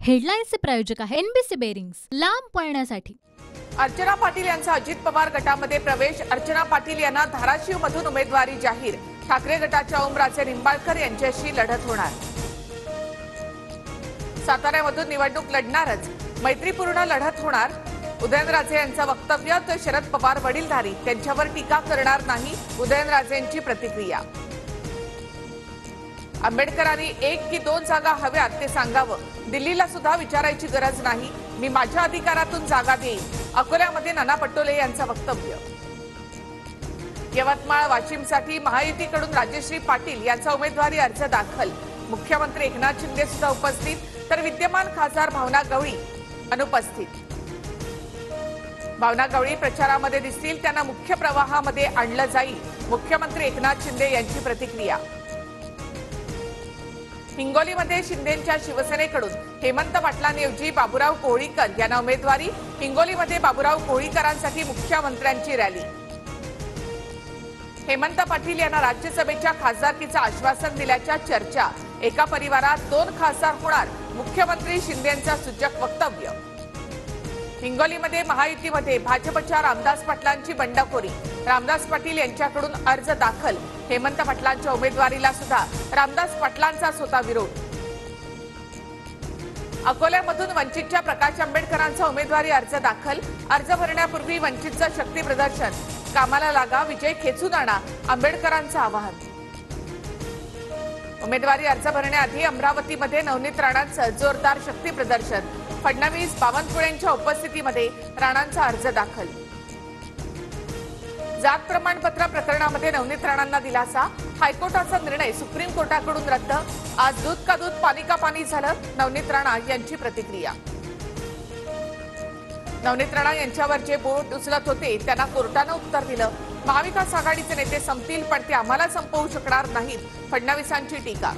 हेडलाईन्सचे प्रायोजक आहे NBC bearings, लांब पळण्यासाठी। अर्चना पाटील यांचा अजित पवार गटामध्ये प्रवेश। अर्चना पाटील यांना धाराशिव मधून उमेदवारी जाहीर। ठाकरे गटाच्या ओमराजे निंबाळकर यांच्याशी लढत होणार। साताऱ्यामधून निवडणूक लढणारच, मैत्रीपूर्ण लढत होणार। उदयनराजे यांचं वक्तव्य तर शरद पवार वडीलधारी, त्यांच्यावर टीका करणार नाही, उदयनराजेंची प्रतिक्रिया। आंबेडकरांनी 1 की 2 जागा हव्यात ते सांगावं, दिल्लीला सुद्धा विचारायची गरज नाही, मी माझ्या अधिकारातून जागा देईन, अकोल्यामध्ये नाना पटोले यांचं वक्तव्य। यवतमाळ वाशिमसाठी महायुतीकडून राजश्री पाटील यांचा उमेदवारी अर्ज दाखल। मुख्यमंत्री एकनाथ शिंदे सुद्धा उपस्थित, तर विद्यमान खासदार भावना गवळी अनुपस्थित। भावना गवळी प्रचारामध्ये दिसतील, त्यांना मुख्य प्रवाहामध्ये आणलं जाईल, मुख्यमंत्री एकनाथ शिंदे यांची प्रतिक्रिया। हिंगोलीमध्ये शिंदेंच्या शिवसेनेकडून हेमंत पाटलांऐवजी बाबूराव कोळीकर यांना उमेदवारी। हिंगोलीमध्ये बाबूराव कोळीकरांसाठी मुख्यमंत्र्यांची रॅली। हेमंत पाटील यांना राज्यसभेच्या खासदारकीचं आश्वासन दिल्याच्या चर्चा। एका परिवारात 2 खासदार होणार, मुख्यमंत्री शिंदेंचं सूचक वक्तव्य। हिंगोलीमध्ये महायुतीमध्ये भाजपच्या रामदास पाटलांची बंडखोरी। रामदास पाटील यांच्याकडून अर्ज दाखल। हेमंत पाटलांच्या उमेदवारीला सुद्धा रामदास पाटलांचाच होता विरोध। अकोल्यामधून वंचितच्या प्रकाश आंबेडकरांचा उमेदवारी अर्ज दाखल। अर्ज भरण्यापूर्वी वंचितचं शक्ती प्रदर्शन, कामाला लागा, विजय खेचून आणा, आंबेडकरांचं आवाहन। उमेदवारी अर्ज भरण्याआधी अमरावतीमध्ये नवनीत राणांचं जोरदार शक्ती प्रदर्शन। फडणवीस बावनकुळेंच्या उपस्थितीमध्ये राणांचा अर्ज दाखल। जात प्रमाणपत्र प्रकरणामध्ये नवनीत राणांना दिलासा। हायकोर्टाचा निर्णय सुप्रीम कोर्टाकडून रद्द। आज दूध का दूध पाणी का पाणी झालं, नवनीत राणा यांची प्रतिक्रिया। नवनीत राणा यांच्यावर जे बोट उचलत होते त्यांना कोर्टानं उत्तर दिलं। महाविकास आघाडीचे नेते संपतील, पण ते आम्हाला संपवू शकणार नाहीत, फडणवीसांची टीका।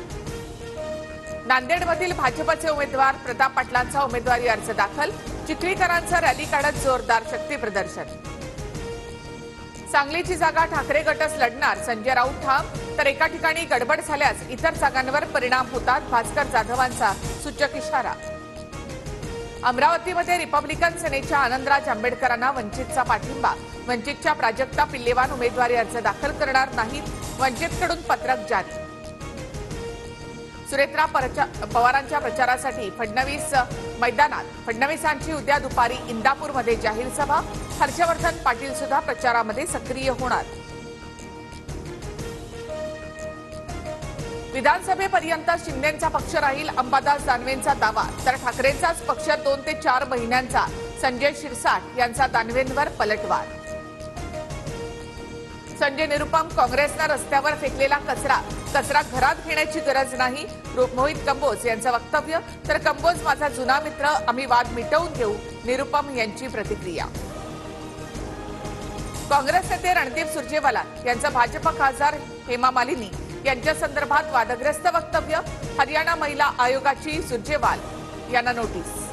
नांदेडमधील भाजपचे उमेदवार प्रताप पाटलांचा उमेदवारी अर्ज दाखल। चिखलीकरांचा रॅली काढत जोरदार शक्ती प्रदर्शन। सांगलीची जागा ठाकरे गटच लढणार, संजय राऊत ठाम, तर एका ठिकाणी गडबड झाल्यास इतर जागांवर परिणाम होतात, भास्कर जाधवांचा सूचक इशारा। अमरावतीमध्ये रिपब्लिकन सेनेच्या आनंदराज आंबेडकरांना वंचितचा पाठिंबा। वंचितच्या प्राजक्ता पिल्लेवान उमेदवारी अर्ज दाखल करणार नाहीत, वंचितकडून पत्रक जारी। सुरेत्रा पवारांच्या प्रचारासाठी फडणवीस मैदानात। फडणवीसांची उद्या दुपारी इंदापूरमध्ये जाहीर सभा। हर्षवर्धन पाटील सुद्धा प्रचारामध्ये सक्रिय होणार। विधानसभेपर्यंत शिंदेंचा पक्ष राहील, अंबादास दानवेंचा दावा, तर ठाकरेंचाच पक्ष 2 ते 4 महिन्यांचा, संजय शिरसाट यांचा दानवेंवर पलटवार। संजय निरुपम, काँग्रेसनं रस्त्यावर फेकलेला कचरा घरात घेण्याची गरज नाही, मोहित कंबोज यांचं वक्तव्य, तर कंबोज माझा जुना मित्र, आम्ही वाद मिटवून घेऊ, निरुपम यांची प्रतिक्रिया। काँग्रेस नेते रणदीप सुरजेवाला यांचं भाजप खासदार हेमा मालिनी यांच्या संदर्भात वादग्रस्त वक्तव्य। हरियाणा महिला आयोगाची सुरजेवाल यांना नोटीस।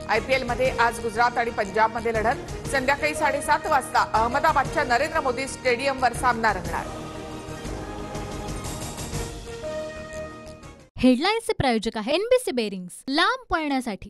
आयपीएलमध्ये आज गुजरात आणि पंजाबमध्ये लढत। संध्याकाळी 7:30 वाजता अहमदाबादच्या नरेंद्र मोदी स्टेडियमवर सामना रंगणार। हेडलाईन्सचे प्रायोजक आहे एनबीसी बेरिंग्स, लांब पळण्यासाठी।